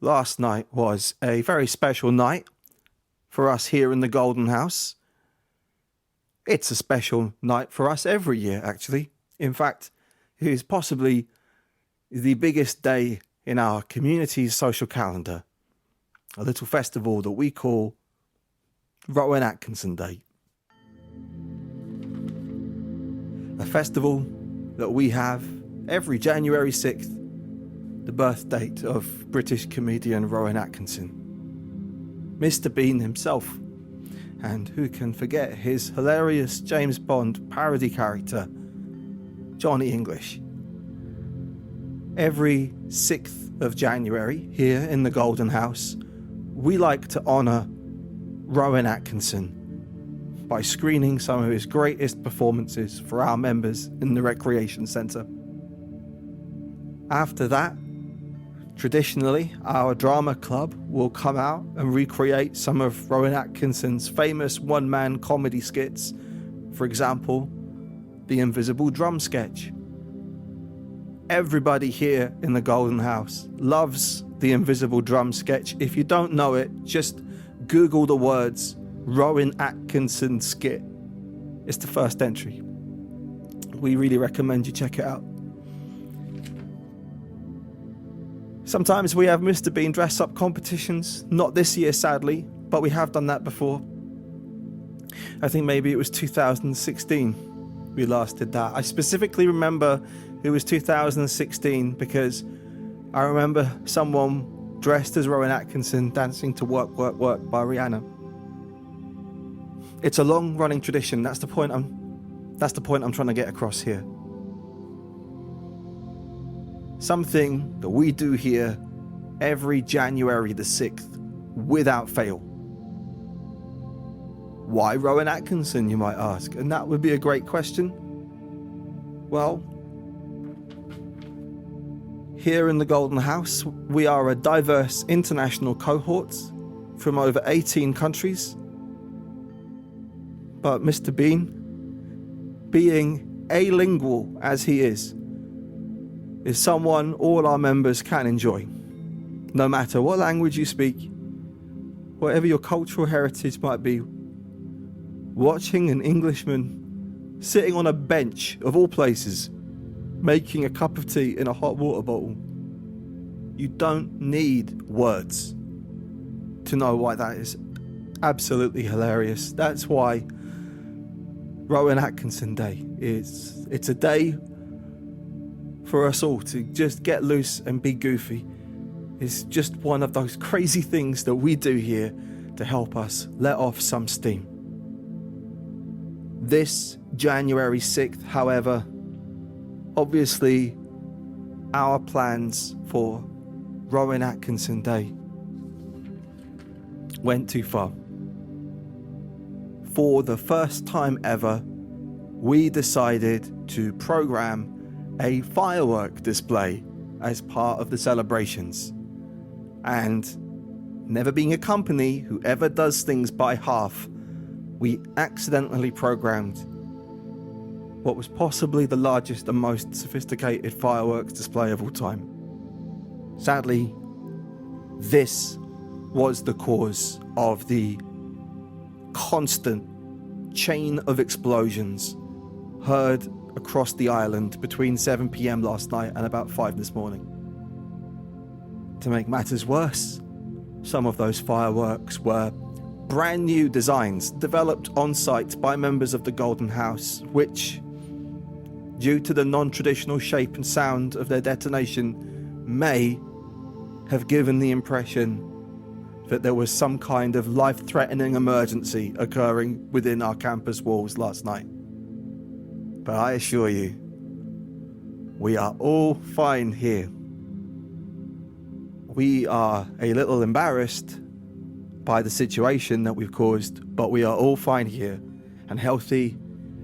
last night was a very special night for us here in the Golden House. It's a special night for us every year, actually. In fact, it is possibly the biggest day in our community's social calendar. A little festival that we call Rowan Atkinson Day. A festival that we have every January 6th, the birth date of British comedian Rowan Atkinson. Mr. Bean himself, and who can forget his hilarious James Bond parody character, Johnny English. Every 6th of January, here in the Golden House, we like to honour Rowan Atkinson by screening some of his greatest performances for our members in the Recreation Centre. After that, traditionally, our drama club will come out and recreate some of Rowan Atkinson's famous one-man comedy skits. For example, the Invisible Drum sketch. Everybody here in the Golden House loves the Invisible Drum sketch. If you don't know it, just Google the words Rowan Atkinson skit. It's the first entry. We really recommend you check it out. Sometimes we have Mr. Bean dress-up competitions. Not this year, sadly, but we have done that before. I think maybe it was 2016 we last did that. I specifically remember it was 2016 because I remember someone dressed as Rowan Atkinson dancing to Work, Work, Work by Rihanna. It's a long-running tradition. That's the point I'm trying to get across here. Something that we do here every January the 6th, without fail. Why Rowan Atkinson, you might ask? And that would be a great question. Well, here in the Golden House, we are a diverse international cohort from over 18 countries. But Mr. Bean, being alingual as he is someone all our members can enjoy. No matter what language you speak, whatever your cultural heritage might be, watching an Englishman sitting on a bench, of all places, making a cup of tea in a hot water bottle, you don't need words to know why that is absolutely hilarious. That's why Rowan Atkinson Day it's a day for us all to just get loose and be goofy. It's just one of those crazy things that we do here to help us let off some steam. This January 6th, however, obviously our plans for Rowan Atkinson Day went too far. For the first time ever, we decided to program a firework display as part of the celebrations. And never being a company who ever does things by half, we accidentally programmed what was possibly the largest and most sophisticated fireworks display of all time. Sadly, this was the cause of the constant chain of explosions heard across the island between 7 p.m. last night and about 5 this morning. To make matters worse, some of those fireworks were brand new designs developed on site by members of the Golden House, which, due to the non-traditional shape and sound of their detonation, may have given the impression that there was some kind of life-threatening emergency occurring within our campus walls last night. But I assure you, we are all fine here. We are a little embarrassed by the situation that we've caused, but we are all fine here and healthy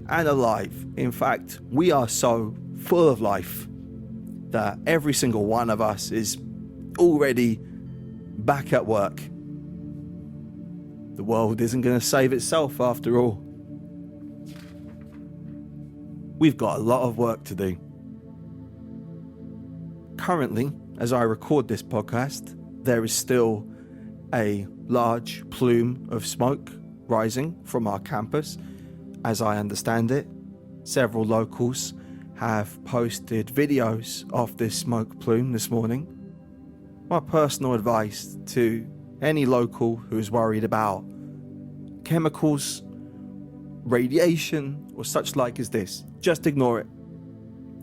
and alive. In fact, we are so full of life that every single one of us is already back at work. The world isn't going to save itself after all. We've got a lot of work to do. Currently, as I record this podcast, there is still a large plume of smoke rising from our campus. As I understand it, several locals have posted videos of this smoke plume this morning. My personal advice to any local who is worried about chemicals, radiation, or such like as this, just ignore it.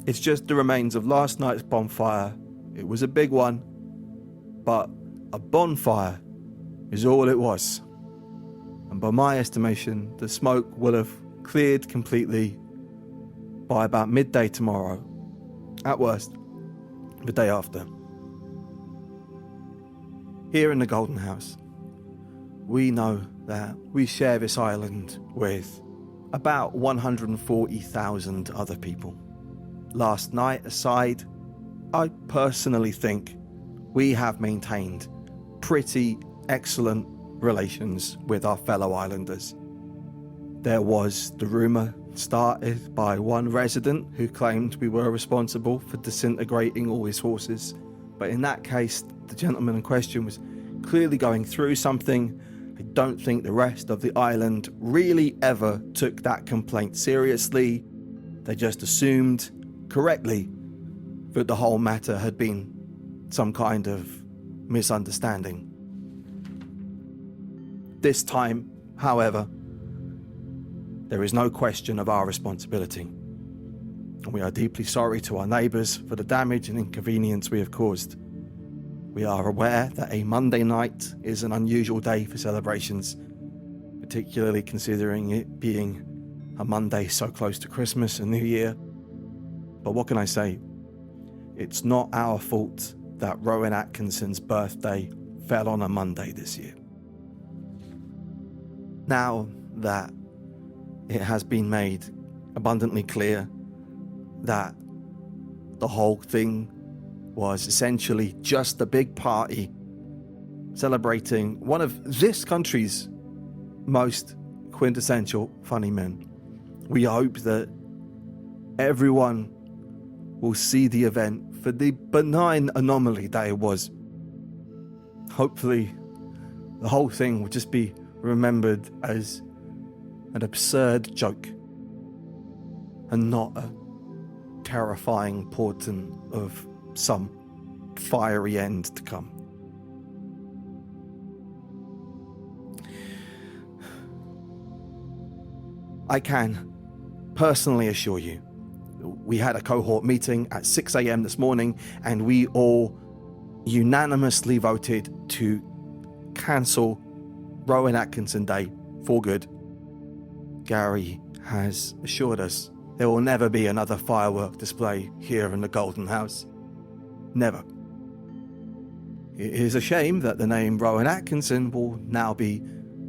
It's just the remains of last night's bonfire. It was a big one, but a bonfire is all it was. And by my estimation, the smoke will have cleared completely by about midday tomorrow, at worst, the day after. Here in the Golden House, we know that we share this island with about 140,000 other people. Last night aside, I personally think we have maintained pretty excellent relations with our fellow islanders. There was the rumour started by one resident who claimed we were responsible for disintegrating all his horses, but in that case, the gentleman in question was clearly going through something. I don't think the rest of the island really ever took that complaint seriously. They just assumed, correctly, that the whole matter had been some kind of misunderstanding. This time, however, there is no question of our responsibility, and we are deeply sorry to our neighbours for the damage and inconvenience we have caused. We are aware that a Monday night is an unusual day for celebrations, particularly considering it being a Monday so close to Christmas and New Year. But what can I say? It's not our fault that Rowan Atkinson's birthday fell on a Monday this year. Now that it has been made abundantly clear that the whole thing was essentially just a big party celebrating one of this country's most quintessential funny men, we hope that everyone will see the event for the benign anomaly that it was. Hopefully, the whole thing will just be remembered as an absurd joke and not a terrifying portent of some fiery end to come. I can personally assure you, we had a cohort meeting at 6 a.m. this morning, and we all unanimously voted to cancel Rowan Atkinson Day for good. Gary has assured us there will never be another firework display here in the Golden House. Never. It is a shame that the name Rowan Atkinson will now be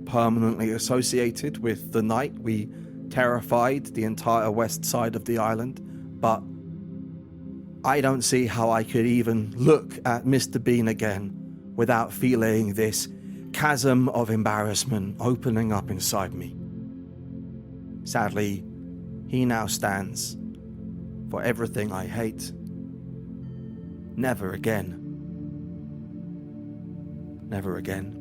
permanently associated with the night we terrified the entire west side of the island, but I don't see how I could even look at Mr. Bean again without feeling this chasm of embarrassment opening up inside me. Sadly, he now stands for everything I hate. Never again. Never again.